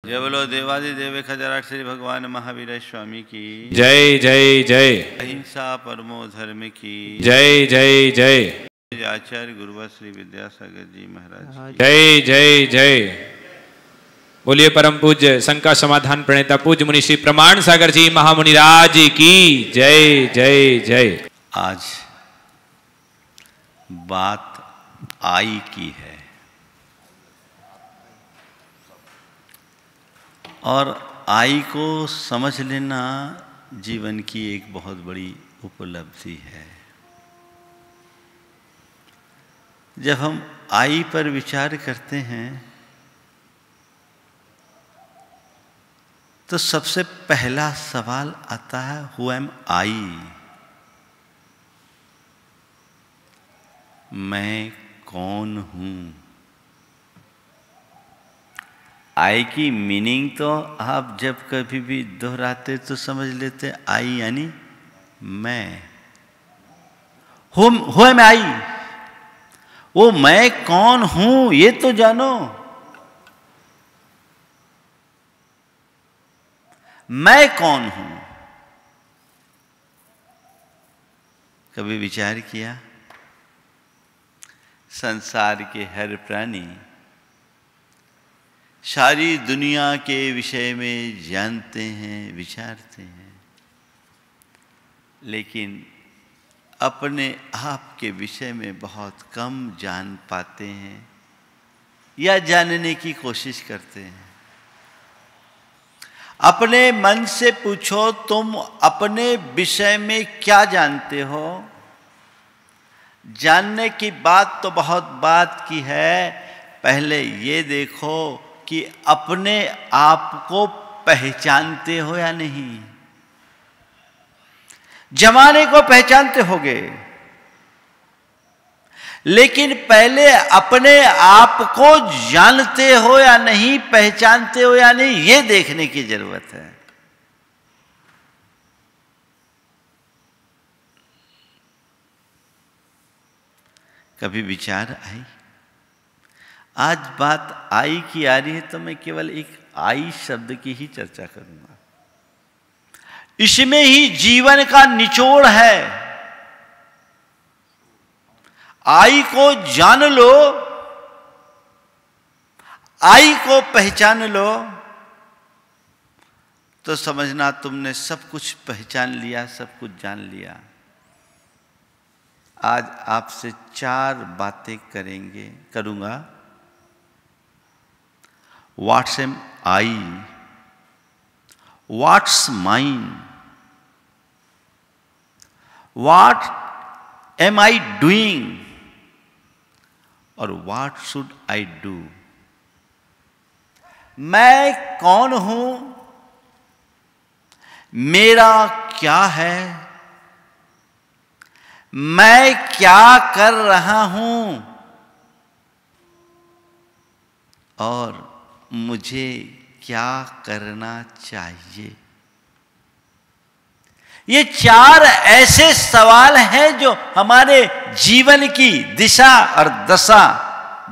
जय बोलो देवादिदेव खजराट श्री भगवान महावीर स्वामी की जय जय जय। अहिंसा परमो धर्म की जय जय जय। आचार्य गुरुवर श्री विद्यासागर जी महाराज जय जय जय। बोलिए परम पूज्य शंका समाधान प्रणेता पूज्य मुनि श्री प्रमाण सागर जी महामुनिराज की जय जय जय। आज बात आई की है और आई को समझ लेना जीवन की एक बहुत बड़ी उपलब्धि है। जब हम आई पर विचार करते हैं तो सबसे पहला सवाल आता है हु एम आई, मैं कौन हूं। आई की मीनिंग तो आप जब कभी भी दोहराते तो समझ लेते आई यानी मैं। हु एम आई, वो मैं कौन हूं ये तो जानो। मैं कौन हूं कभी विचार किया? संसार के हर प्राणी सारी दुनिया के विषय में जानते हैं, विचारते हैं, लेकिन अपने आप के विषय में बहुत कम जान पाते हैं या जानने की कोशिश करते हैं। अपने मन से पूछो तुम अपने विषय में क्या जानते हो। जानने की बात तो बहुत बात की है, पहले ये देखो कि अपने आप को पहचानते हो या नहीं। जमाने को पहचानते होगे, लेकिन पहले अपने आप को जानते हो या नहीं, पहचानते हो या नहीं, ये देखने की जरूरत है। कभी विचार आई? आज बात आई की आ रही है तो मैं केवल एक आई शब्द की ही चर्चा करूंगा। इसमें ही जीवन का निचोड़ है। आई को जान लो, आई को पहचान लो तो समझना तुमने सब कुछ पहचान लिया, सब कुछ जान लिया। आज आपसे 4 बातें करूंगा। What's am I? What's mine? What am I doing? और what should I do? मैं कौन हूं? मेरा क्या है? मैं क्या कर रहा हूं? और मुझे क्या करना चाहिए? ये 4 ऐसे सवाल हैं जो हमारे जीवन की दिशा और दशा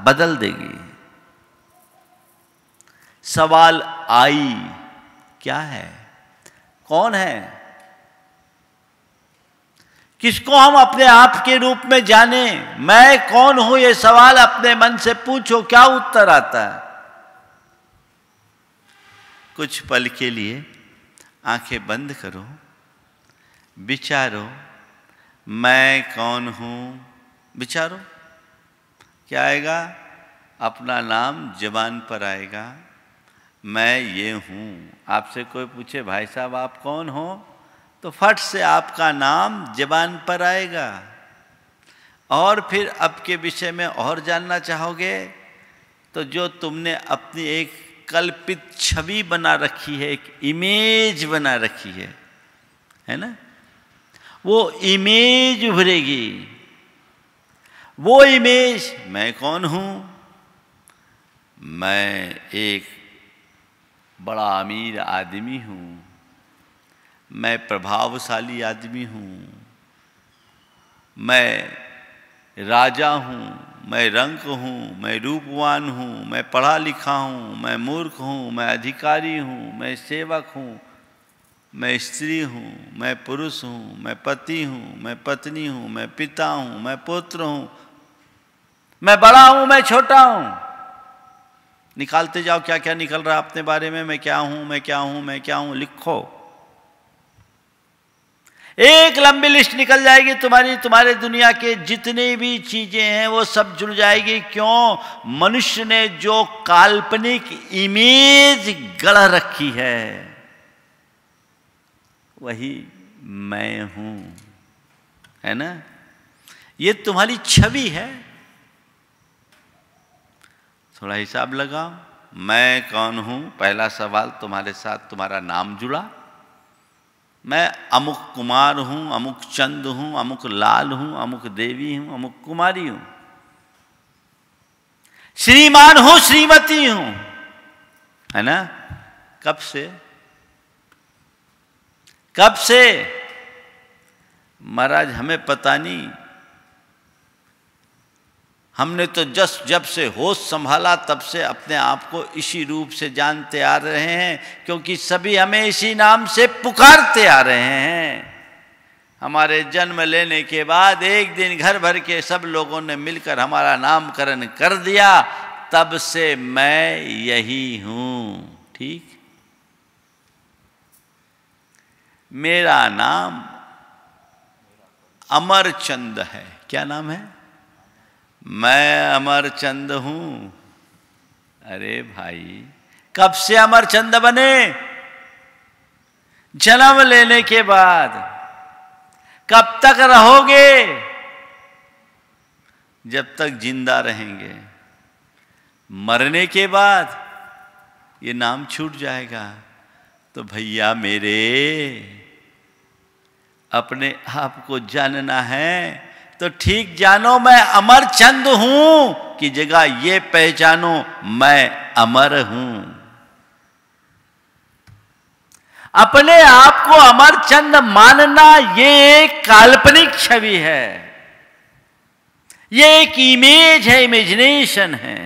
बदल देगी। सवाल आई क्या है? कौन है? किसको हम अपने आप के रूप में जाने? मैं कौन हूं ये सवाल अपने मन से पूछो, क्या उत्तर आता है? कुछ पल के लिए आंखें बंद करो, विचारो मैं कौन हूं। विचारो क्या आएगा? अपना नाम जबान पर आएगा, मैं ये हूं। आपसे कोई पूछे भाई साहब आप कौन हो, तो फट से आपका नाम जबान पर आएगा। और फिर आपके विषय में और जानना चाहोगे तो जो तुमने अपनी एक कल्पित छवि बना रखी है, एक इमेज बना रखी है ना, वो इमेज उभरेगी। वो इमेज मैं कौन हूं? मैं एक बड़ा अमीर आदमी हूं, मैं प्रभावशाली आदमी हूं, मैं राजा हूं, मैं रंक हूँ, मैं रूपवान हूँ, मैं पढ़ा लिखा हूँ, मैं मूर्ख हूँ, मैं अधिकारी हूँ, मैं सेवक हूँ, मैं स्त्री हूँ, मैं पुरुष हूँ, मैं पति हूँ, मैं पत्नी हूँ, मैं पिता हूँ, मैं पुत्र हूँ, मैं बड़ा हूँ, मैं छोटा हूँ। निकालते जाओ क्या क्या निकल रहा अपने बारे में। मैं क्या हूँ, मैं क्या हूँ, मैं क्या हूँ, लिखो। एक लंबी लिस्ट निकल जाएगी तुम्हारी। तुम्हारे दुनिया के जितनी भी चीजें हैं वो सब जुड़ जाएगी। क्यों? मनुष्य ने जो काल्पनिक इमेज गढ़ रखी है वही मैं हूं, है ना? ये तुम्हारी छवि है। थोड़ा हिसाब लगाओ। मैं कौन हूं? पहला सवाल तुम्हारे साथ तुम्हारा नाम जुड़ा। मैं अमुक कुमार हूं, अमुक चंद हूं, अमुक लाल हूं, अमुक देवी हूं, अमुक कुमारी हूं, श्रीमान हूं, श्रीमती हूं, है ना? कब से? कब से? महाराज हमें पता नहीं। हमने तो जब से होश संभाला तब से अपने आप को इसी रूप से जानते आ रहे हैं, क्योंकि सभी हमें इसी नाम से पुकारते आ रहे हैं। हमारे जन्म लेने के बाद एक दिन घर भर के सब लोगों ने मिलकर हमारा नामकरण कर दिया, तब से मैं यही हूं। ठीक? मेरा नाम अमरचंद है। क्या नाम है? मैं अमरचंद हूं। अरे भाई, कब से अमरचंद बने? जन्म लेने के बाद। कब तक रहोगे? जब तक जिंदा रहेंगे। मरने के बाद ये नाम छूट जाएगा। तो भैया मेरे, अपने आप को जानना है तो ठीक जानो मैं अमरचंद हूं की जगह ये पहचानो मैं अमर हूं। अपने आप को अमरचंद मानना ये एक काल्पनिक छवि है, ये एक इमेज है, इमेजिनेशन है,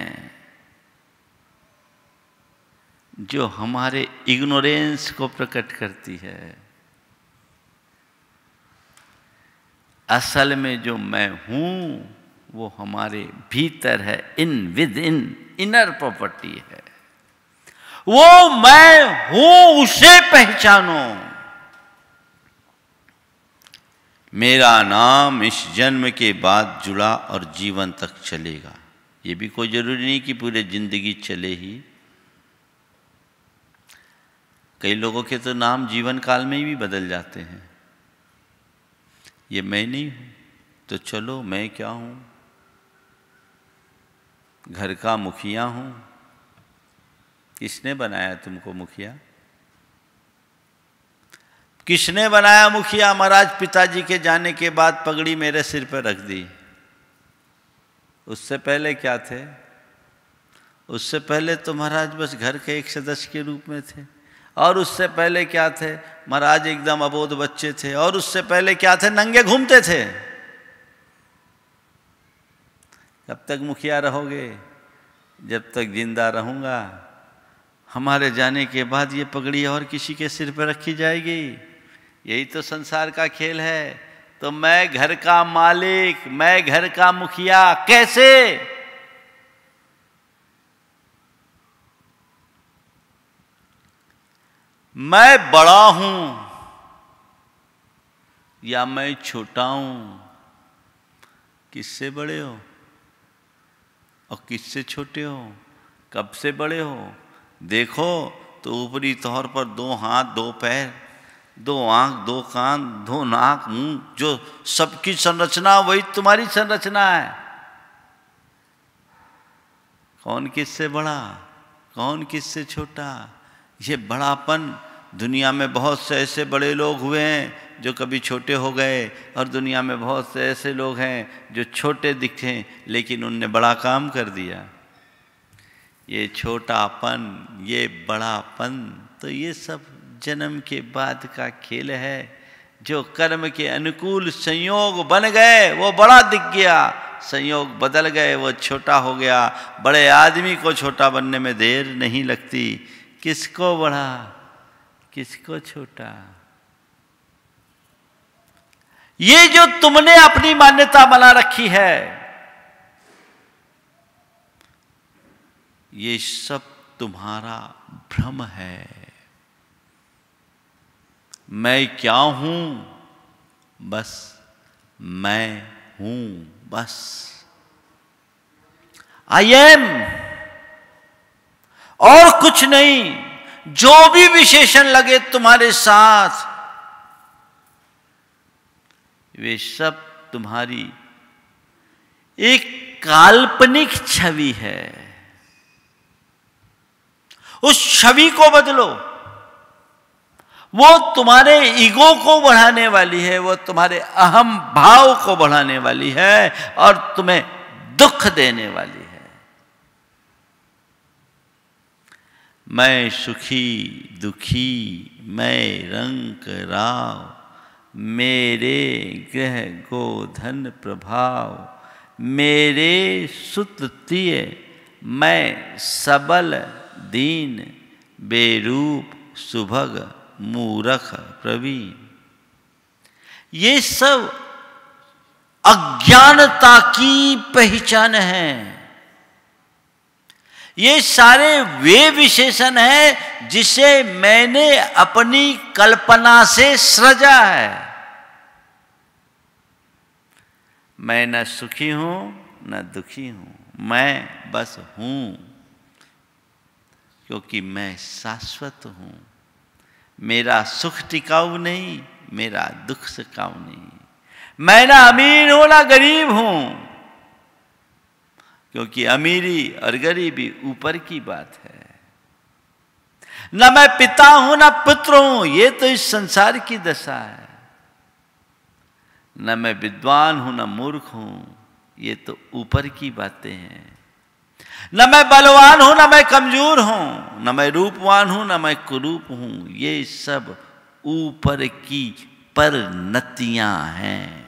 जो हमारे इग्नोरेंस को प्रकट करती है। असल में जो मैं हूं वो हमारे भीतर है, विद इन, इनर प्रॉपर्टी है। वो मैं हूं, उसे पहचानो। मेरा नाम इस जन्म के बाद जुड़ा और जीवन तक चलेगा। ये भी कोई जरूरी नहीं कि पूरे जिंदगी चले ही। कई लोगों के तो नाम जीवन काल में ही भी बदल जाते हैं। ये मैं नहीं हूं तो चलो मैं क्या हूं? घर का मुखिया हूं। किसने बनाया तुमको मुखिया? किसने बनाया मुखिया? महाराज पिताजी के जाने के बाद पगड़ी मेरे सिर पर रख दी। उससे पहले क्या थे? उससे पहले तो महाराज बस घर के एक सदस्य के रूप में थे। और उससे पहले क्या थे? महाराज एकदम अबोध बच्चे थे। और उससे पहले क्या थे? नंगे घूमते थे। कब तक मुखिया रहोगे? जब तक जिंदा रहूंगा। हमारे जाने के बाद ये पगड़ी और किसी के सिर पर रखी जाएगी। यही तो संसार का खेल है। तो मैं घर का मालिक, मैं घर का मुखिया। कैसे? मैं बड़ा हूं या मैं छोटा हूं? किससे बड़े हो और किससे छोटे हो? कब से बड़े हो? देखो तो ऊपरी तौर पर 2 हाथ 2 पैर, 2 आंख 2 कान, 2 नाक मुंह, जो सबकी संरचना वही तुम्हारी संरचना है। कौन किससे बड़ा, कौन किससे छोटा? ये बड़ापन, दुनिया में बहुत से ऐसे बड़े लोग हुए हैं जो कभी छोटे हो गए, और दुनिया में बहुत से ऐसे लोग हैं जो छोटे दिखे लेकिन उनने बड़ा काम कर दिया। ये छोटापन, ये बड़ापन, तो ये सब जन्म के बाद का खेल है। जो कर्म के अनुकूल संयोग बन गए वो बड़ा दिख गया, संयोग बदल गए, वो छोटा हो गया। बड़े आदमी को छोटा बनने में देर नहीं लगती। किसको बड़ा, किसको छोटा? ये जो तुमने अपनी मान्यता बना रखी है, ये सब तुम्हारा भ्रम है। मैं क्या हूं? बस मैं हूं, बस। आई एम, और कुछ नहीं। जो भी विशेषण लगे तुम्हारे साथ, वे सब तुम्हारी एक काल्पनिक छवि है। उस छवि को बदलो। वो तुम्हारे ईगो को बढ़ाने वाली है, वो तुम्हारे अहम भाव को बढ़ाने वाली है और तुम्हें दुख देने वाली है। मैं सुखी दुखी, मैं रंग राव, मेरे ग्रह गोधन प्रभाव, मेरे सुत तृतीय, मैं सबल दीन, बेरूप सुभग मूरख प्रवीण। ये सब अज्ञानता की पहचान है। ये सारे वे विशेषण हैं जिसे मैंने अपनी कल्पना से सृजा है। मैं न सुखी हूं न दुखी हूं, मैं बस हूं, क्योंकि मैं शाश्वत हूं। मेरा सुख टिकाऊ नहीं, मेरा दुख टिकाऊ नहीं। मैं ना अमीर हूं ना गरीब हूं, क्योंकि अमीरी और गरीबी ऊपर की बात है। न मैं पिता हूं ना पुत्र हूं, ये तो इस संसार की दशा है। न मैं विद्वान हूं ना मूर्ख हूं, ये तो ऊपर की बातें हैं। न मैं बलवान हूं, न मैं कमजोर हूं, न मैं रूपवान हूं, न मैं कुरूप हूं। ये सब ऊपर की परिणतियां हैं।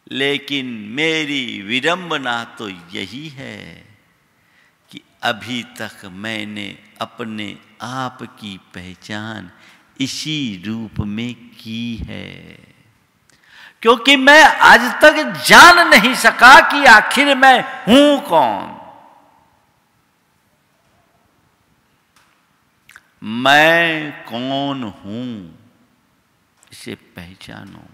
लेकिन मेरी विडंबना तो यही है कि अभी तक मैंने अपने आप की पहचान इसी रूप में की है, क्योंकि मैं आज तक जान नहीं सका कि आखिर मैं हूं कौन। मैं कौन हूं, इसे पहचानो।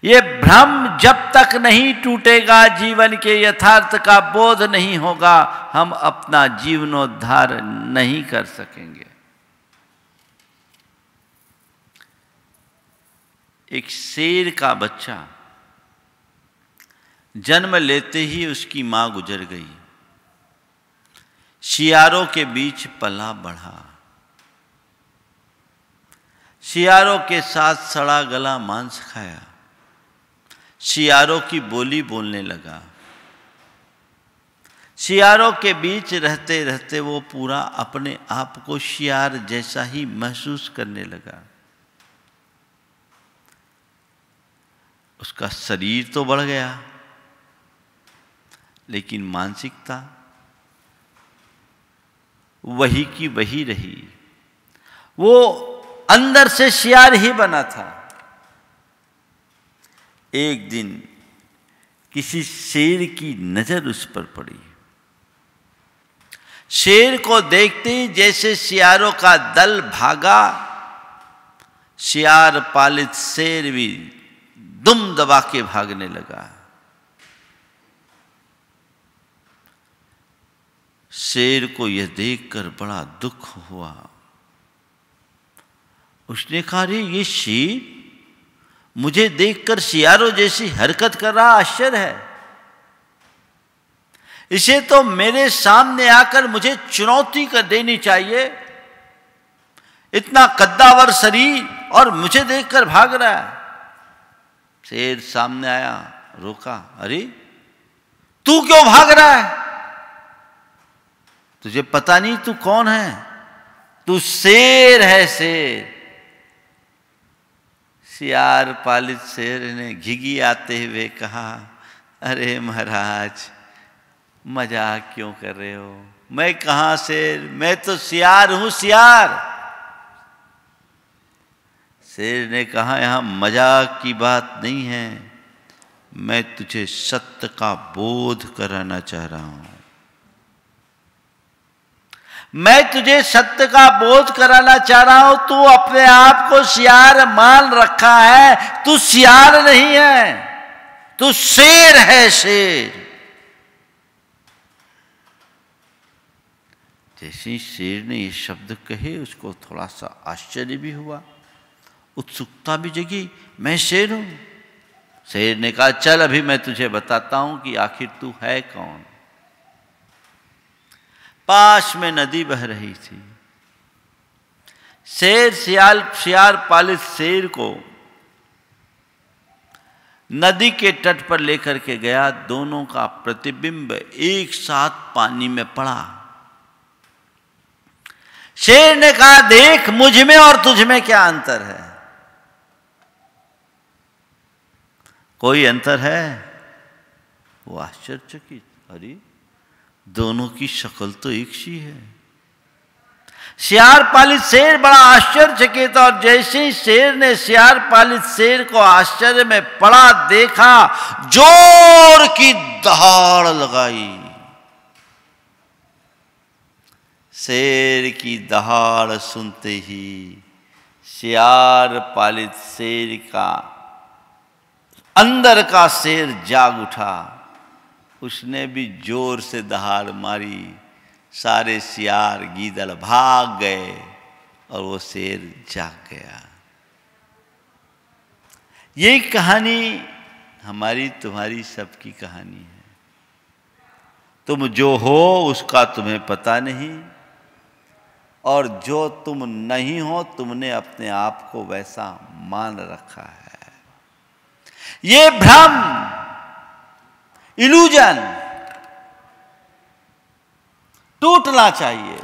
ये भ्रम जब तक नहीं टूटेगा, जीवन के यथार्थ का बोध नहीं होगा, हम अपना जीवनोद्धार नहीं कर सकेंगे। एक शेर का बच्चा जन्म लेते ही उसकी मां गुजर गई। शियारों के बीच पला बढ़ा, शियारों के साथ सड़ा गला मांस खाया, शियारों की बोली बोलने लगा। शियारों के बीच रहते रहते वो पूरा अपने आप को शियार जैसा ही महसूस करने लगा। उसका शरीर तो बढ़ गया, लेकिन मानसिकता वही की वही रही। वो अंदर से शियार ही बना था। एक दिन किसी शेर की नजर उस पर पड़ी। शेर को देखते ही जैसे शियारों का दल भागा, शियार पालित शेर भी दुम दबा के भागने लगा। शेर को यह देखकर बड़ा दुख हुआ। उसने कहा, अरे ये शेर मुझे देखकर शियारों जैसी हरकत कर रहा, आश्चर्य है। इसे तो मेरे सामने आकर मुझे चुनौती कर देनी चाहिए। इतना कद्दावर शरीर और मुझे देखकर भाग रहा है। शेर सामने आया, रोका, अरे तू क्यों भाग रहा है? तुझे पता नहीं तू कौन है? तू शेर है, शेर। सियार पालित शेर ने घिघी आते हुए कहा, अरे महाराज मजाक क्यों कर रहे हो? मैं कहाँ शेर, मैं तो सियार हूं, सियार। शेर ने कहा, यहां मजाक की बात नहीं है, मैं तुझे सत्य का बोध कराना चाह रहा हूं। मैं तुझे सत्य का बोध कराना चाह रहा हूं। तू अपने आप को सियार मान रखा है, तू सियार नहीं है, तू शेर है, शेर। जैसे ही शेर ने ये शब्द कहे, उसको थोड़ा सा आश्चर्य भी हुआ, उत्सुकता भी जगी। मैं शेर हूं? शेर ने कहा, चल अभी मैं तुझे बताता हूं कि आखिर तू है कौन। पास में नदी बह रही थी। शेर सियार पालित शेर को नदी के तट पर लेकर के गया। दोनों का प्रतिबिंब एक साथ पानी में पड़ा। शेर ने कहा, देख मुझ में और तुझ में क्या अंतर है? कोई अंतर है? वो आश्चर्यचकित, अरे दोनों की शक्ल तो एक सी है। सियार पालित शेर बड़ा आश्चर्यचकित, और जैसे ही शेर ने सियार पालित शेर को आश्चर्य में पड़ा देखा, जोर की दहाड़ लगाई। शेर की दहाड़ सुनते ही सियार पालित शेर का अंदर का शेर जाग उठा। उसने भी जोर से दहाड़ मारी। सारे सियार गीदड़ भाग गए और वो शेर जाग गया। ये कहानी हमारी तुम्हारी सबकी कहानी है। तुम जो हो उसका तुम्हें पता नहीं, और जो तुम नहीं हो तुमने अपने आप को वैसा मान रखा है। ये भ्रम, इल्यूजन टूटना चाहिए।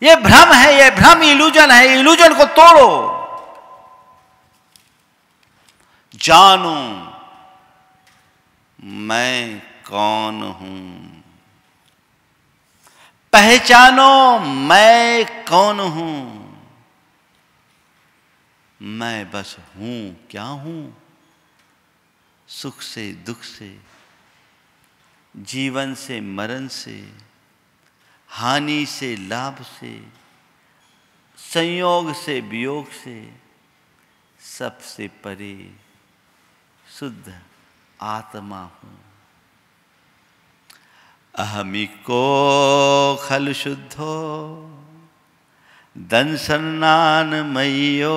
ये भ्रम है, ये भ्रम इल्यूजन है। इल्यूजन को तोड़ो। जानो मैं कौन हूं, पहचानो मैं कौन हूं। मैं बस हूं, क्या हूं? सुख से दुख से, जीवन से मरण से, हानि से लाभ से, संयोग से वियोग से, सबसे परे शुद्ध आत्मा हूं। अहमिको खल शुद्धो दंसन्नान मय्यो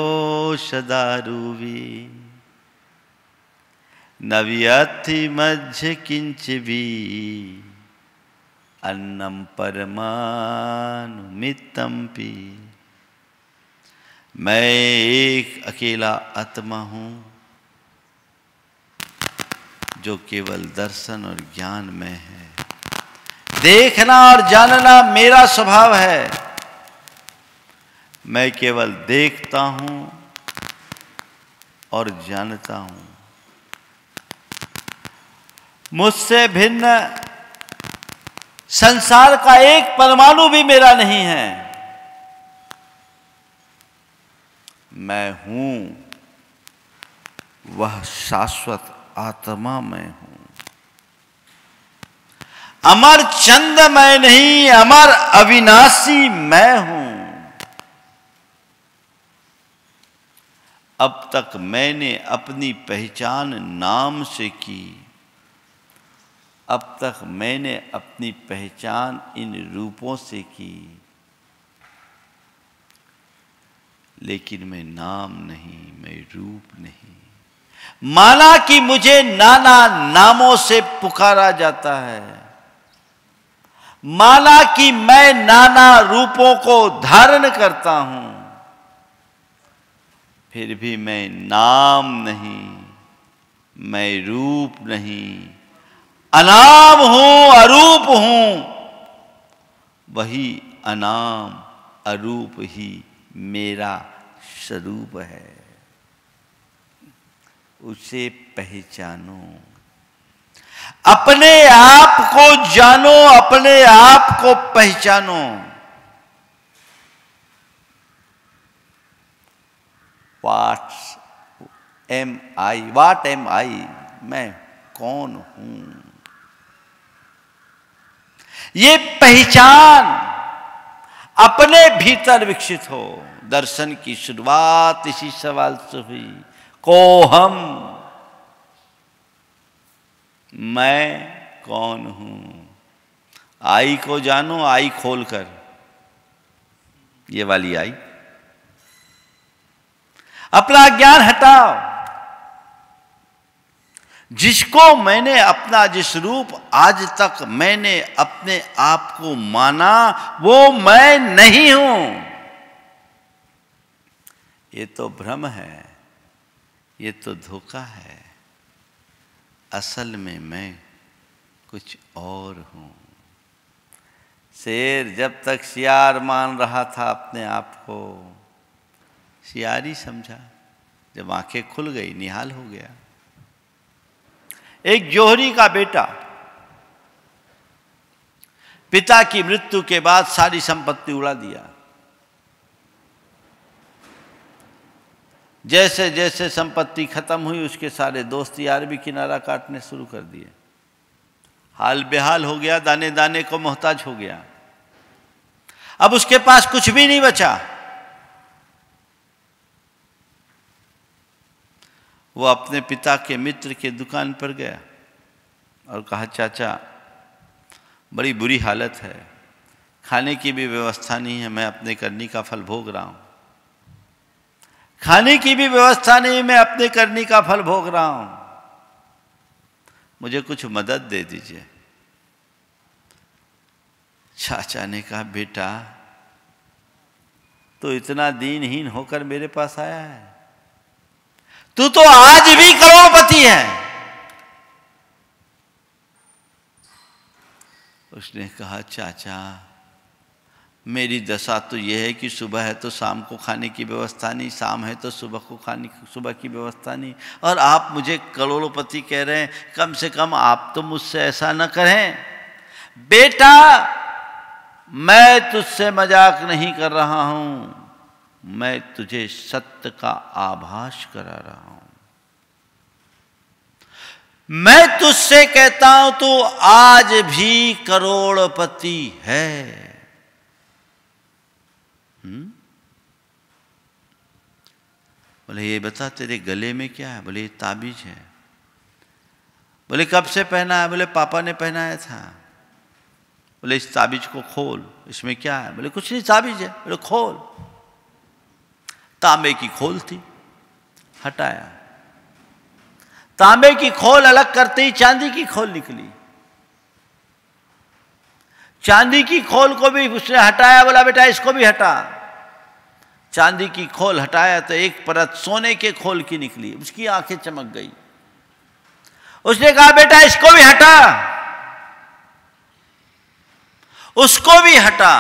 सदारुवी नव्यथि मध्य किंच भी अन्नम परमानुमितम पी। मैं एक अकेला आत्मा हूं जो केवल दर्शन और ज्ञान में है। देखना और जानना मेरा स्वभाव है। मैं केवल देखता हूं और जानता हूं। मुझसे भिन्न संसार का एक परमाणु भी मेरा नहीं है। मैं हूं वह शाश्वत आत्मा मैं हूं। अमर चंद मैं नहीं, अमर अविनाशी मैं हूं। अब तक मैंने अपनी पहचान नाम से की। अब तक मैंने अपनी पहचान इन रूपों से की। लेकिन मैं नाम नहीं, मैं रूप नहीं। माना कि मुझे नाना नामों से पुकारा जाता है। माना कि मैं नाना रूपों को धारण करता हूं। फिर भी मैं नाम नहीं, मैं रूप नहीं, अनाम हूं, अरूप हूं। वही अनाम अरूप ही मेरा स्वरूप है, उसे पहचानो, अपने आप को जानो, अपने आप को पहचानो। What am I? मैं कौन हूं? ये पहचान अपने भीतर विकसित हो। दर्शन की शुरुआत इसी सवाल से हुई, को हम, मैं कौन हूं? आई को जानो, आई खोलकर, ये वाली आई। अपना ज्ञान हटाओ। जिसको मैंने अपना, जिस रूप आज तक मैंने अपने आप को माना, वो मैं नहीं हूं। ये तो भ्रम है, ये तो धोखा है। असल में मैं कुछ और हूं। शेर जब तक शियार मान रहा था अपने आप को, शियार ही समझा। जब आंखें खुल गई, निहाल हो गया। एक जौहरी का बेटा पिता की मृत्यु के बाद सारी संपत्ति उड़ा दिया। जैसे जैसे संपत्ति खत्म हुई, उसके सारे दोस्त यार भी किनारा काटने शुरू कर दिए। हाल बेहाल हो गया, दाने दाने को मोहताज हो गया। अब उसके पास कुछ भी नहीं बचा। वो अपने पिता के मित्र के दुकान पर गया और कहा, चाचा बड़ी बुरी हालत है, खाने की भी व्यवस्था नहीं है, मैं अपने करनी का फल भोग रहा हूं। खाने की भी व्यवस्था नहीं, मैं अपने करनी का फल भोग रहा हूं, मुझे कुछ मदद दे दीजिए। चाचा ने कहा, बेटा तो इतना दीनहीन होकर मेरे पास आया है, तू तो आज भी करोड़पति है। उसने कहा, चाचा मेरी दशा तो यह है कि सुबह है तो शाम को खाने की व्यवस्था नहीं, शाम है तो सुबह की व्यवस्था नहीं, और आप मुझे करोड़पति कह रहे हैं। कम से कम आप तो मुझसे ऐसा न करें। बेटा मैं तुझसे मजाक नहीं कर रहा हूं, मैं तुझे सत्य का आभास करा रहा हूं। मैं तुझसे कहता हूं तू आज भी करोड़पति है। बोले, ये बता तेरे गले में क्या है? बोले, ये ताबीज है। बोले, कब से पहना है? बोले, पापा ने पहनाया था। बोले, इस ताबीज को खोल, इसमें क्या है? बोले, कुछ नहीं, ताबीज है। बोले, खोल। तांबे की खोल थी, हटाया। तांबे की खोल अलग करते ही चांदी की खोल निकली। चांदी की खोल को भी उसने हटाया। बोला, बेटा इसको भी हटा। चांदी की खोल हटाया तो एक परत सोने के खोल की निकली। उसकी आंखें चमक गई। उसने कहा, बेटा इसको भी हटा। उसको भी हटा।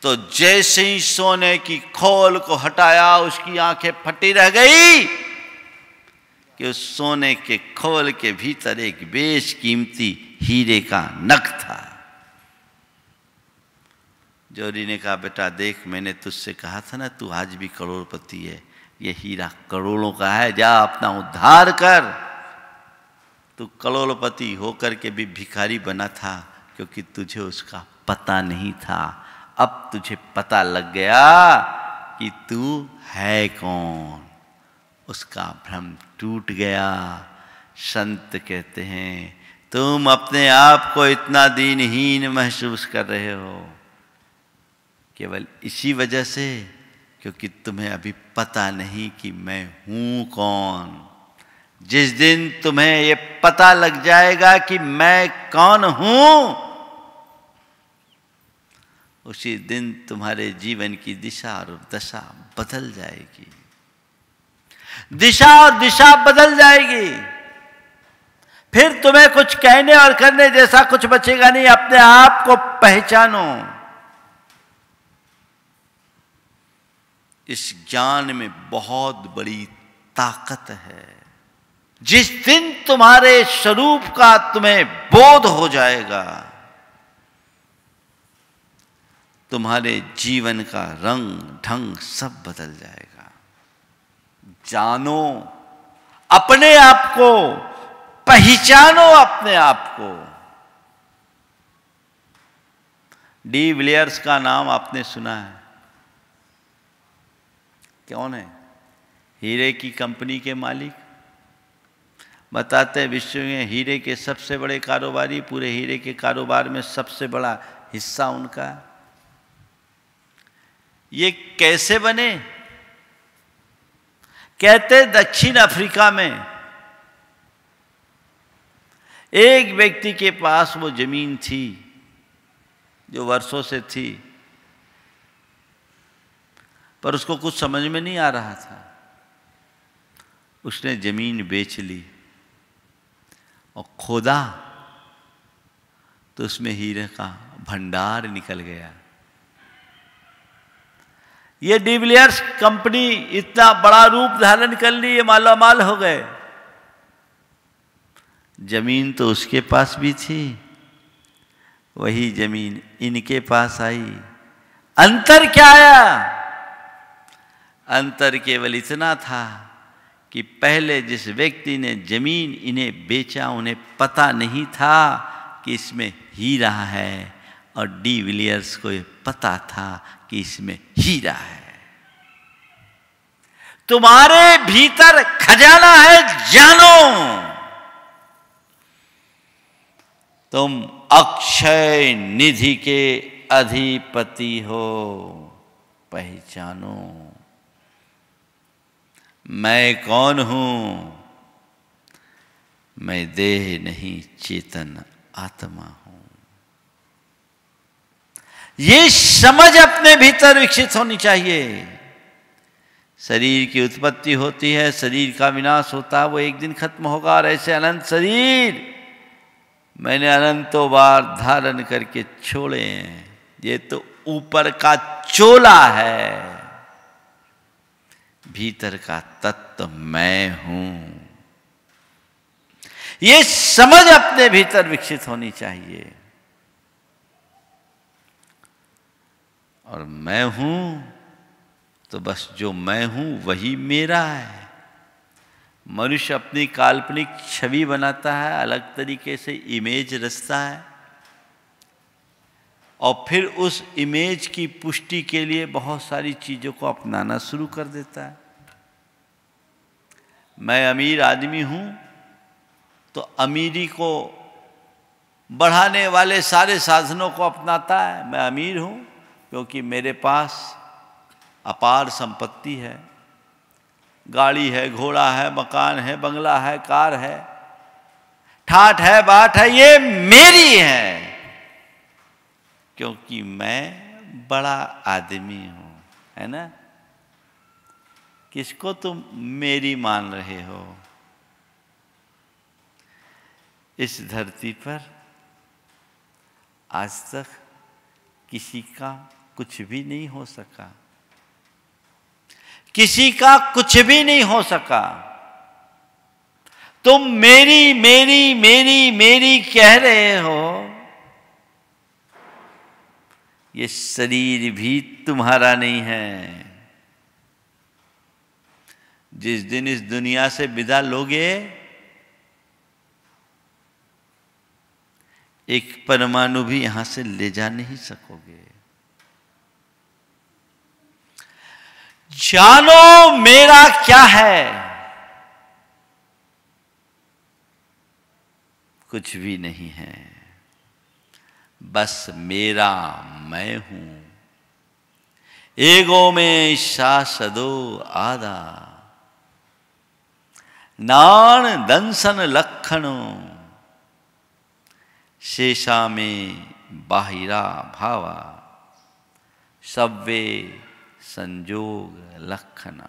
तो जैसे ही सोने की खोल को हटाया, उसकी आंखें फटी रह गई कि उस सोने के खोल के भीतर एक बेशकीमती हीरे का नग था। जौहरी ने कहा, बेटा देख, मैंने तुझसे कहा था ना तू आज भी करोड़पति है। ये हीरा करोड़ों का है, जा अपना उद्धार कर। तू करोड़पति होकर के भी भिखारी बना था क्योंकि तुझे उसका पता नहीं था। अब तुझे पता लग गया कि तू है कौन। उसका भ्रम टूट गया। संत कहते हैं, तुम अपने आप को इतना दीनहीन महसूस कर रहे हो केवल इसी वजह से क्योंकि तुम्हें अभी पता नहीं कि मैं हूं कौन। जिस दिन तुम्हें ये पता लग जाएगा कि मैं कौन हूं, उसी दिन तुम्हारे जीवन की दिशा और दशा बदल जाएगी। दिशा और दिशा बदल जाएगी। फिर तुम्हें कुछ कहने और करने जैसा कुछ बचेगा नहीं। अपने आप को पहचानो। इस ज्ञान में बहुत बड़ी ताकत है। जिस दिन तुम्हारे स्वरूप का तुम्हें बोध हो जाएगा, तुम्हारे जीवन का रंग ढंग सब बदल जाएगा। जानो अपने आप को, पहचानो अपने आप को। डी विलियर्स का नाम आपने सुना है? कौन है? हीरे की कंपनी के मालिक। बताते हैं विश्व में हीरे के सबसे बड़े कारोबारी, पूरे हीरे के कारोबार में सबसे बड़ा हिस्सा उनका। ये कैसे बने? कहते दक्षिण अफ्रीका में एक व्यक्ति के पास वो जमीन थी जो वर्षों से थी, पर उसको कुछ समझ में नहीं आ रहा था। उसने जमीन बेच ली और खोदा तो उसमें हीरे का भंडार निकल गया। ये डी विलियर्स कंपनी इतना बड़ा रूप धारण कर ली, ये मालामाल हो गए। जमीन तो उसके पास भी थी, वही जमीन इनके पास आई। अंतर क्या आया? अंतर केवल इतना था कि पहले जिस व्यक्ति ने जमीन इन्हें बेचा, उन्हें पता नहीं था कि इसमें हीरा है, और डी विलियर्स को ये पता था कि इसमें हीरा है। तुम्हारे भीतर खजाना है, जानो। तुम अक्षय निधि के अधिपति हो, पहचानो। मैं कौन हूं? मैं देह नहीं, चेतन आत्मा हूं। ये समझ अपने भीतर विकसित होनी चाहिए। शरीर की उत्पत्ति होती है, शरीर का विनाश होता है, वो एक दिन खत्म होगा। और ऐसे अनंत शरीर मैंने अनंतों बार धारण करके छोड़े हैं। ये तो ऊपर का चोला है, भीतर का तत्व मैं हूं। ये समझ अपने भीतर विकसित होनी चाहिए। और मैं हूं तो बस जो मैं हूं वही मेरा है। मनुष्य अपनी काल्पनिक छवि बनाता है, अलग तरीके से इमेज रचता है, और फिर उस इमेज की पुष्टि के लिए बहुत सारी चीज़ों को अपनाना शुरू कर देता है। मैं अमीर आदमी हूँ तो अमीरी को बढ़ाने वाले सारे साधनों को अपनाता है। मैं अमीर हूँ क्योंकि मेरे पास अपार संपत्ति है, गाड़ी है, घोड़ा है, मकान है, बंगला है, कार है, ठाठ है, बाट है, ये मेरी है क्योंकि मैं बड़ा आदमी हूं, है ना। किसको तुम मेरी मान रहे हो? इस धरती पर आज तक किसी का कुछ भी नहीं हो सका, किसी का कुछ भी नहीं हो सका। तुम मेरी मेरी मेरी मेरी कह रहे हो, ये शरीर भी तुम्हारा नहीं है। जिस दिन इस दुनिया से विदा लोगे, एक परमाणु भी यहां से ले जा नहीं सकोगे। जानो मेरा क्या है? कुछ भी नहीं है, बस मेरा मैं हूं। एगो में शासदो आदा, नाण दंसन लक्षणो, शेषा में बाहिरा भावा, सव्वे संजोग लक्षणा।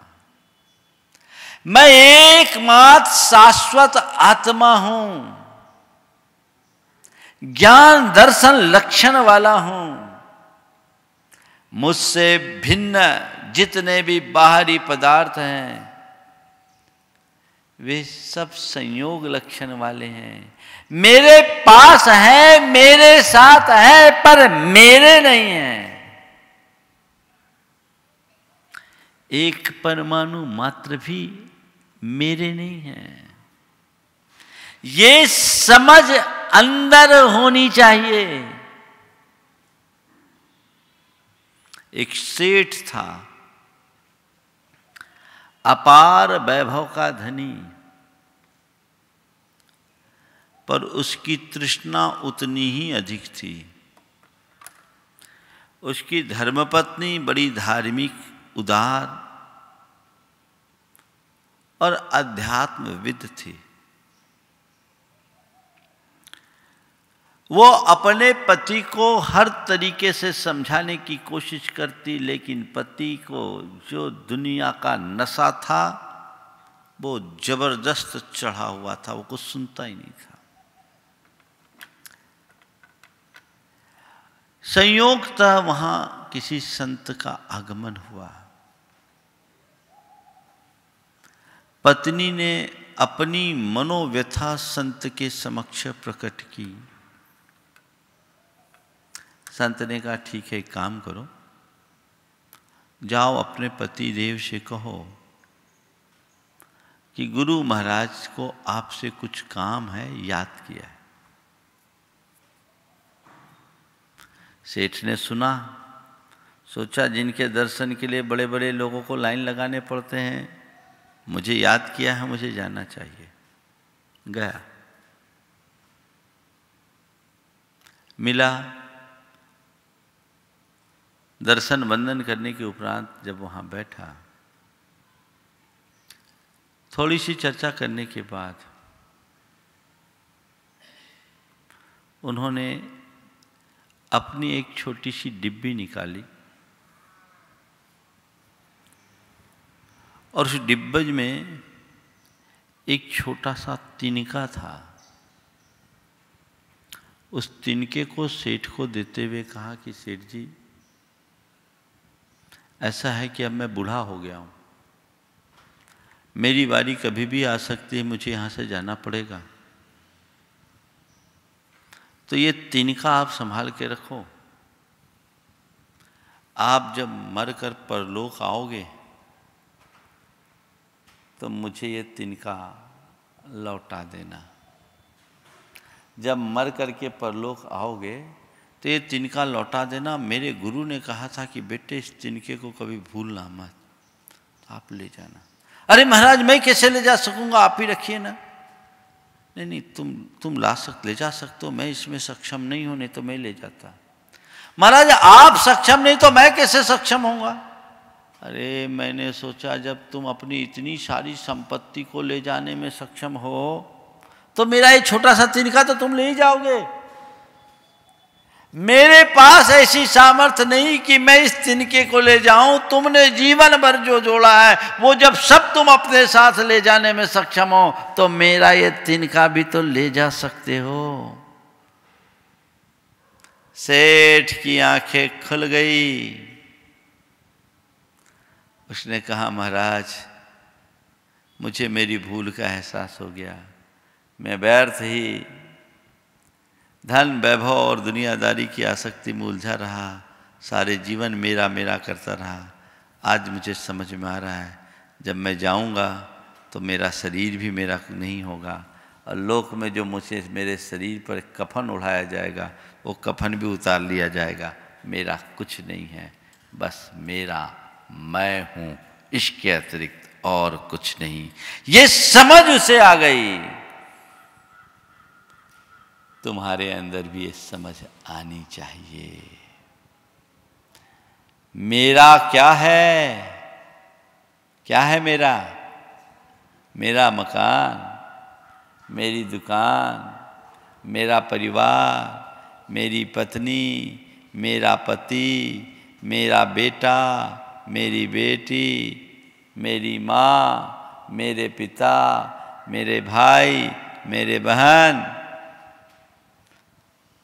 मैं एकमात्र शाश्वत आत्मा हूं, ज्ञान दर्शन लक्षण वाला हूं। मुझसे भिन्न जितने भी बाहरी पदार्थ हैं वे सब संयोग लक्षण वाले हैं। मेरे पास है, मेरे साथ है, पर मेरे नहीं है। एक परमाणु मात्र भी मेरे नहीं है। ये समझ अंदर होनी चाहिए। एक सेठ था, अपार वैभव का धनी, पर उसकी तृष्णा उतनी ही अधिक थी। उसकी धर्मपत्नी बड़ी धार्मिक, उदार और अध्यात्मविद थी। वो अपने पति को हर तरीके से समझाने की कोशिश करती, लेकिन पति को जो दुनिया का नशा था वो जबरदस्त चढ़ा हुआ था, वो कुछ सुनता ही नहीं था। संयोगतः वहां किसी संत का आगमन हुआ। पत्नी ने अपनी मनोव्यथा संत के समक्ष प्रकट की। संत ने कहा, ठीक है, एक काम करो, जाओ अपने पति देव से कहो कि गुरु महाराज को आपसे कुछ काम है, याद किया है। सेठ ने सुना, सोचा जिनके दर्शन के लिए बड़े बड़े लोगों को लाइन लगाने पड़ते हैं, मुझे याद किया है, मुझे जाना चाहिए। गया, मिला, दर्शन वंदन करने के उपरांत जब वहां बैठा, थोड़ी सी चर्चा करने के बाद उन्होंने अपनी एक छोटी सी डिब्बी निकाली और उस डिब्बे में एक छोटा सा तिनका था। उस तिनके को सेठ को देते हुए कहा कि सेठ जी, ऐसा है कि अब मैं बूढ़ा हो गया हूं, मेरी बारी कभी भी आ सकती है, मुझे यहां से जाना पड़ेगा, तो ये तिनका आप संभाल के रखो। आप जब मरकर परलोक आओगे तो मुझे ये तिनका लौटा देना। जब मर करके परलोक आओगे तो ये तिनका लौटा देना। मेरे गुरु ने कहा था कि बेटे इस तिनके को कभी भूलना मत, आप ले जाना। अरे महाराज, मैं कैसे ले जा सकूंगा, आप ही रखिए ना। नहीं नहीं, तुम ले जा सकते हो, मैं इसमें सक्षम नहीं हूं, नहीं तो मैं ले जाता। महाराज आप सक्षम नहीं तो मैं कैसे सक्षम होऊंगा? अरे मैंने सोचा जब तुम अपनी इतनी सारी संपत्ति को ले जाने में सक्षम हो तो मेरा ये छोटा सा तिनका तो तुम ले ही जाओगे। मेरे पास ऐसी सामर्थ्य नहीं कि मैं इस तिनके को ले जाऊं। तुमने जीवन भर जो जोड़ा है वो जब सब तुम अपने साथ ले जाने में सक्षम हो तो मेरा ये तिनका भी तो ले जा सकते हो। सेठ की आंखें खुल गई। उसने कहा, महाराज मुझे मेरी भूल का एहसास हो गया। मैं व्यर्थ ही धन, वैभव और दुनियादारी की आसक्ति में उलझा रहा। सारे जीवन मेरा मेरा करता रहा। आज मुझे समझ में आ रहा है, जब मैं जाऊंगा तो मेरा शरीर भी मेरा नहीं होगा और लोक में जो मुझे मेरे शरीर पर कफन उड़ाया जाएगा वो कफन भी उतार लिया जाएगा। मेरा कुछ नहीं है, बस मेरा मैं हूं, इसके अतिरिक्त और कुछ नहीं। ये समझ उसे आ गई। तुम्हारे अंदर भी ये समझ आनी चाहिए। मेरा क्या है? क्या है मेरा? मेरा मकान, मेरी दुकान, मेरा परिवार, मेरी पत्नी, मेरा पति, मेरा बेटा, मेरी बेटी, मेरी माँ, मेरे पिता, मेरे भाई, मेरे बहन।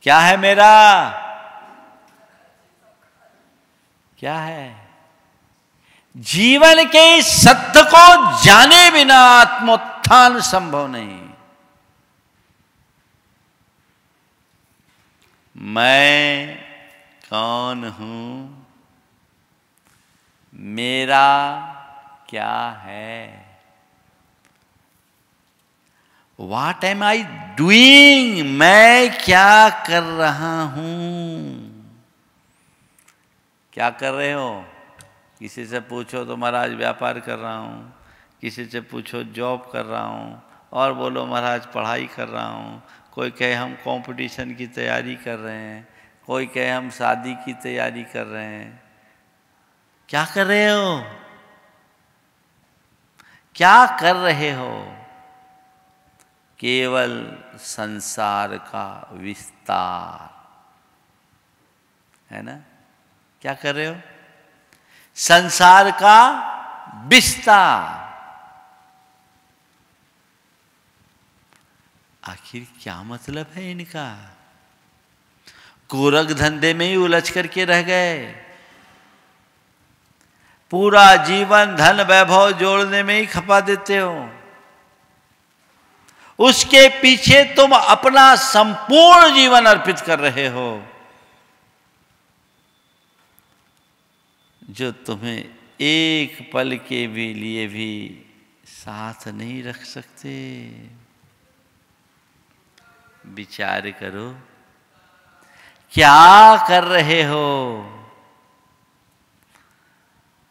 क्या है मेरा? क्या है? जीवन के इस सत्य को जाने बिना आत्मोत्थान संभव नहीं। मैं कौन हूं, मेरा क्या है, What am I doing? मैं क्या कर रहा हूं? क्या कर रहे हो? किसी से पूछो तो महाराज व्यापार कर रहा हूं, किसी से पूछो जॉब कर रहा हूं, और बोलो महाराज पढ़ाई कर रहा हूं, कोई कहे हम कंपटीशन की तैयारी कर रहे हैं, कोई कहे हम शादी की तैयारी कर रहे हैं। क्या कर रहे हो? क्या कर रहे हो? केवल संसार का विस्तार, है ना? क्या कर रहे हो? संसार का विस्तार। आखिर क्या मतलब है इनका? गोरख धंधे में ही उलझ करके रह गए, पूरा जीवन धन वैभव जोड़ने में ही खपा देते हो। उसके पीछे तुम अपना संपूर्ण जीवन अर्पित कर रहे हो, जो तुम्हें एक पल के भी लिए भी साथ नहीं रख सकते। विचार करो, क्या कर रहे हो?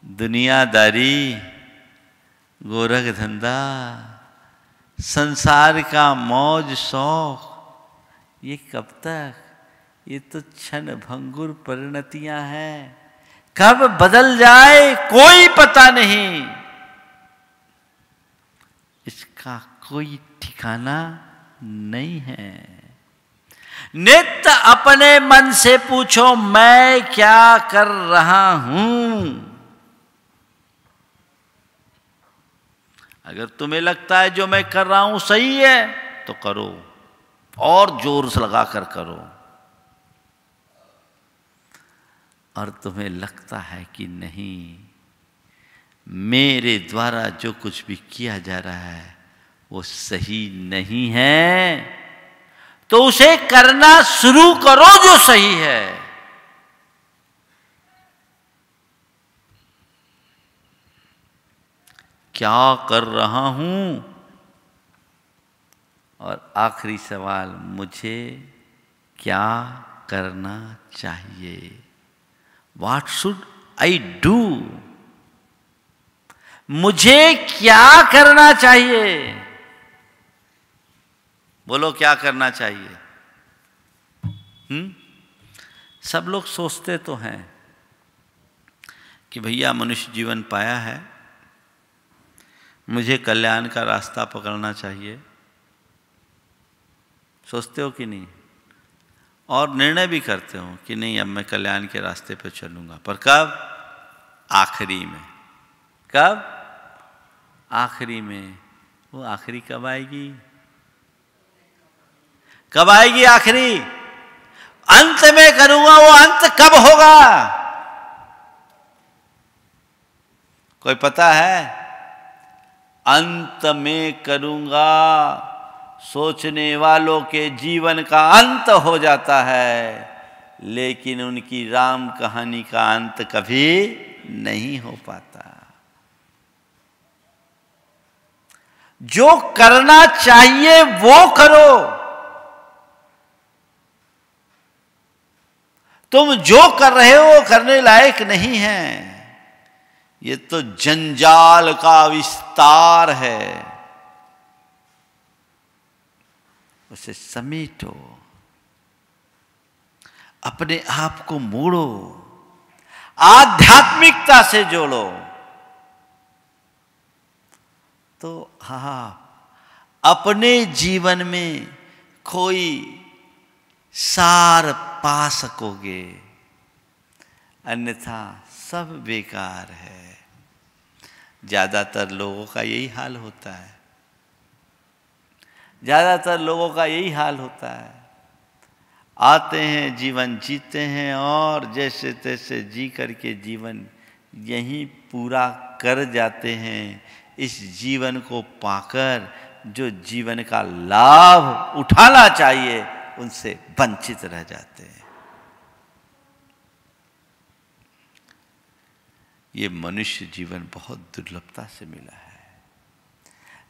दुनियादारी, गोरख धंधा, संसार का मौज शौक, ये कब तक? ये तो क्षण भंगुर परिणतियां हैं, कब बदल जाए कोई पता नहीं। इसका कोई ठिकाना नहीं है। नित्य अपने मन से पूछो, मैं क्या कर रहा हूं? अगर तुम्हें लगता है जो मैं कर रहा हूं सही है तो करो, और जोर से लगा कर करो। और तुम्हें लगता है कि नहीं, मेरे द्वारा जो कुछ भी किया जा रहा है वो सही नहीं है, तो उसे करना शुरू करो जो सही है। क्या कर रहा हूं? और आखिरी सवाल, मुझे क्या करना चाहिए? What should I do? मुझे क्या करना चाहिए? बोलो, क्या करना चाहिए? सब लोग सोचते तो हैं कि भैया मनुष्य जीवन पाया है, मुझे कल्याण का रास्ता पकड़ना चाहिए। सोचते हो कि नहीं? और निर्णय भी करते हो कि नहीं, अब मैं कल्याण के रास्ते पे चलूंगा। पर कब? आखिरी में। कब? आखिरी में। वो आखिरी कब आएगी? कब आएगी आखिरी? अंत में करूंगा। वो अंत कब होगा? कोई पता है? अंत में करूंगा सोचने वालों के जीवन का अंत हो जाता है, लेकिन उनकी राम कहानी का अंत कभी नहीं हो पाता। जो करना चाहिए वो करो। तुम जो कर रहे हो वो करने लायक नहीं है। ये तो जंजाल का विस्तार है, उसे समेटो, अपने आप को मोड़ो, आध्यात्मिकता से जोड़ो, तो अपने जीवन में कोई सार पा सकोगे, अन्यथा सब बेकार है। ज्यादातर लोगों का यही हाल होता है। ज्यादातर लोगों का यही हाल होता है। आते हैं, जीवन जीते हैं, और जैसे तैसे जी करके जीवन यहीं पूरा कर जाते हैं। इस जीवन को पाकर जो जीवन का लाभ उठाना चाहिए उनसे वंचित रह जाते हैं। ये मनुष्य जीवन बहुत दुर्लभता से मिला है।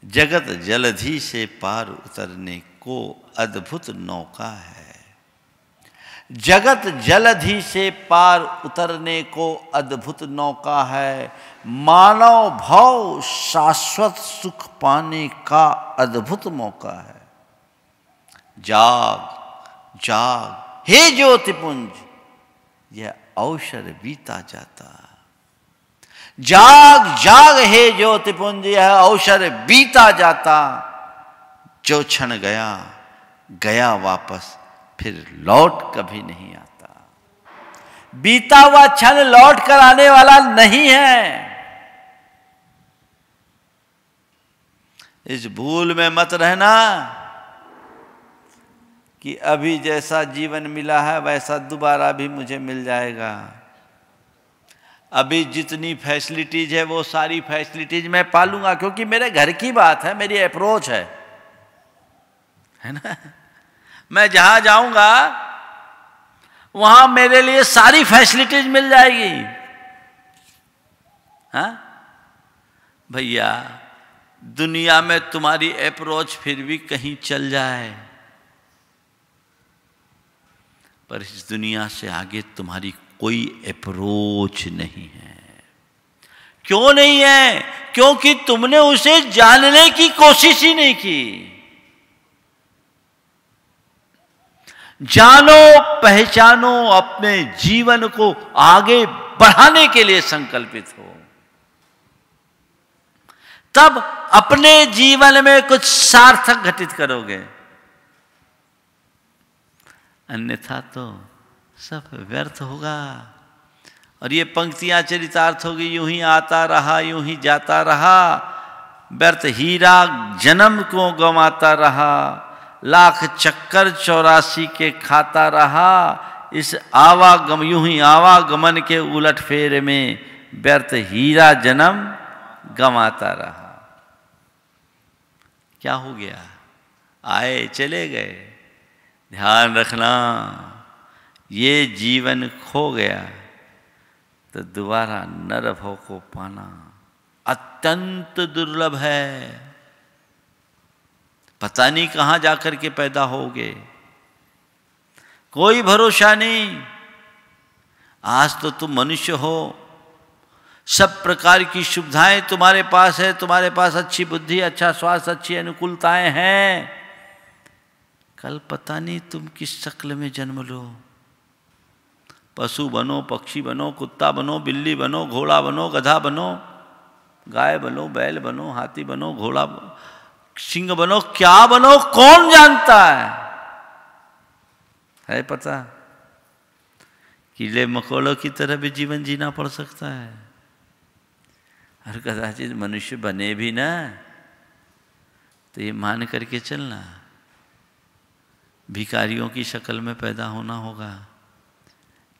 जगत जलधि से पार उतरने को अद्भुत नौका है। जगत जलधि से पार उतरने को अद्भुत नौका है। मानव भाव शाश्वत सुख पाने का अद्भुत मौका है। जाग जाग हे ज्योतिपुंज, यह अवसर बीता जाता। जाग जाग हे ज्योतिपुंज, यह अवसर बीता जाता। जो क्षण गया गया वापस, फिर लौट कभी नहीं आता। बीता हुआ क्षण लौट कर आने वाला नहीं है। इस भूल में मत रहना कि अभी जैसा जीवन मिला है वैसा दोबारा भी मुझे मिल जाएगा। अभी जितनी फैसिलिटीज है वो सारी फैसिलिटीज मैं पालूंगा, क्योंकि मेरे घर की बात है, मेरी अप्रोच है ना। मैं जहां जाऊंगा वहां मेरे लिए सारी फैसिलिटीज मिल जाएगी। हाँ भैया, दुनिया में तुम्हारी अप्रोच फिर भी कहीं चल जाए, पर इस दुनिया से आगे तुम्हारी कोई अप्रोच नहीं है। क्यों नहीं है? क्योंकि तुमने उसे जानने की कोशिश ही नहीं की। जानो पहचानो, अपने जीवन को आगे बढ़ाने के लिए संकल्पित हो, तब अपने जीवन में कुछ सार्थक घटित करोगे। अन्यथा तो सब व्यर्थ होगा। और ये पंक्तियां चरितार्थ होगी, यूं ही आता रहा यूं ही जाता रहा, व्यर्थ हीरा जन्म को गंवाता रहा, लाख चक्कर 84 के खाता रहा, इस आवागम यूं ही आवागमन के उलट फेर में व्यर्थ हीरा जन्म गंवाता रहा। क्या हो गया? आए चले गए। ध्यान रखना, ये जीवन खो गया तो दोबारा नरभव को पाना अत्यंत दुर्लभ है। पता नहीं कहां जाकर के पैदा होगे, कोई भरोसा नहीं। आज तो तुम मनुष्य हो, सब प्रकार की सुविधाएं तुम्हारे पास है, तुम्हारे पास अच्छी बुद्धि, अच्छा स्वास्थ्य, अच्छी अनुकूलताएं हैं। कल पता नहीं तुम किस शक्ल में जन्म लो। पशु बनो, पक्षी बनो, कुत्ता बनो, बिल्ली बनो, घोड़ा बनो, गधा बनो, गाय बनो, बैल बनो, हाथी बनो, घोड़ा सिंह बनो, क्या बनो कौन जानता है पता? कीड़े मकोड़ों की तरह भी जीवन जीना पड़ सकता है। और कदाचित मनुष्य बने भी ना तो ये मान करके चलना, भिखारियों की शक्ल में पैदा होना होगा,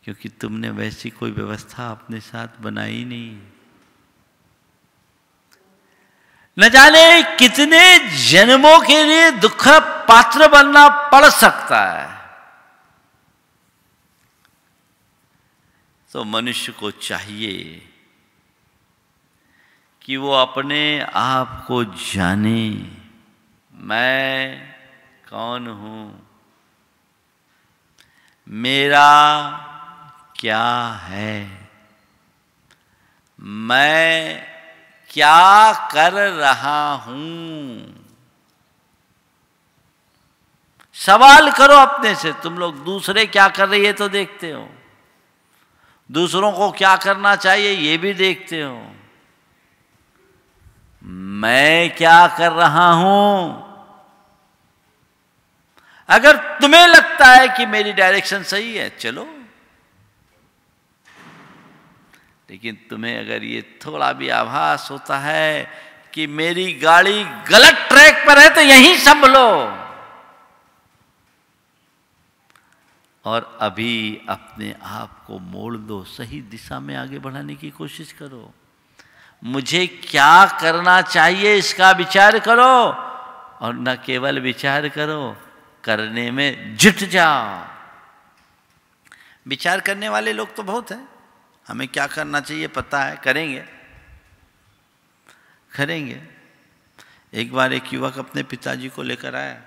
क्योंकि तुमने वैसी कोई व्यवस्था अपने साथ बनाई नहीं। न जाने कितने जन्मों के लिए दुख पात्र बनना पड़ सकता है। तो मनुष्य को चाहिए कि वो अपने आप को जाने, मैं कौन हूं, मेरा क्या है, मैं क्या कर रहा हूं। सवाल करो अपने से। तुम लोग दूसरे क्या कर रही है तो देखते हो, दूसरों को क्या करना चाहिए ये भी देखते हो। मैं क्या कर रहा हूं? अगर तुम्हें लगता है कि मेरी डायरेक्शन सही है, चलो, लेकिन तुम्हें अगर ये थोड़ा भी आभास होता है कि मेरी गाड़ी गलत ट्रैक पर है तो यहीं संभलो। और अभी अपने आप को मोड़ दो, सही दिशा में आगे बढ़ाने की कोशिश करो। मुझे क्या करना चाहिए इसका विचार करो, और न केवल विचार करो, करने में जुट जाओ। विचार करने वाले लोग तो बहुत हैं, हमें क्या करना चाहिए पता है, करेंगे करेंगे। एक बार एक युवक अपने पिताजी को लेकर आया,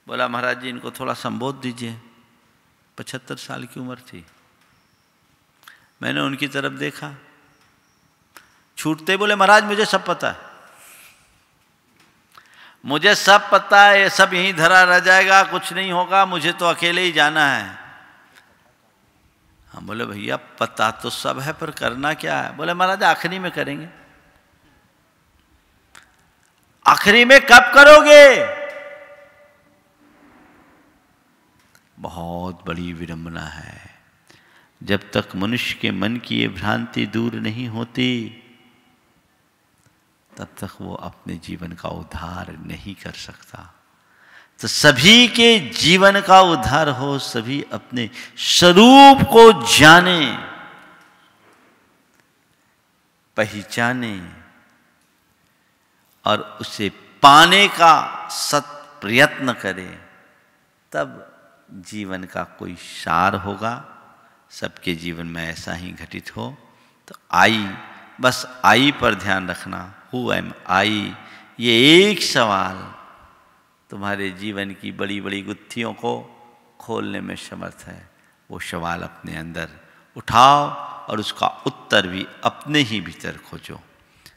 बोला महाराज जी इनको थोड़ा संबोध दीजिए। 75 साल की उम्र थी। मैंने उनकी तरफ देखा, छूटते बोले महाराज मुझे सब पता है, मुझे सब पता है, ये सब यहीं धरा रह जाएगा, कुछ नहीं होगा, मुझे तो अकेले ही जाना है। हम बोले भैया पता तो सब है पर करना क्या है? बोले महाराज आखिरी में करेंगे। आखिरी में कब करोगे? बहुत बड़ी विडंबना है। जब तक मनुष्य के मन की ये भ्रांति दूर नहीं होती, तब तक वो अपने जीवन का उद्धार नहीं कर सकता। तो सभी के जीवन का उद्धार हो, सभी अपने स्वरूप को जाने, पहचाने और उसे पाने का सत प्रयत्न करें, तब जीवन का कोई सार होगा। सबके जीवन में ऐसा ही घटित हो। तो आई, बस आई पर ध्यान रखना, हु एम आई, ये एक सवाल तुम्हारे जीवन की बड़ी बड़ी गुत्थियों को खोलने में समर्थ है। वो सवाल अपने अंदर उठाओ और उसका उत्तर भी अपने ही भीतर खोजो।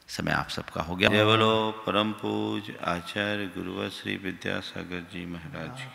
समय आप सबका हो गया। जय बोलो परम पूज्य आचार्य गुरुवर श्री विद्यासागर जी महाराज।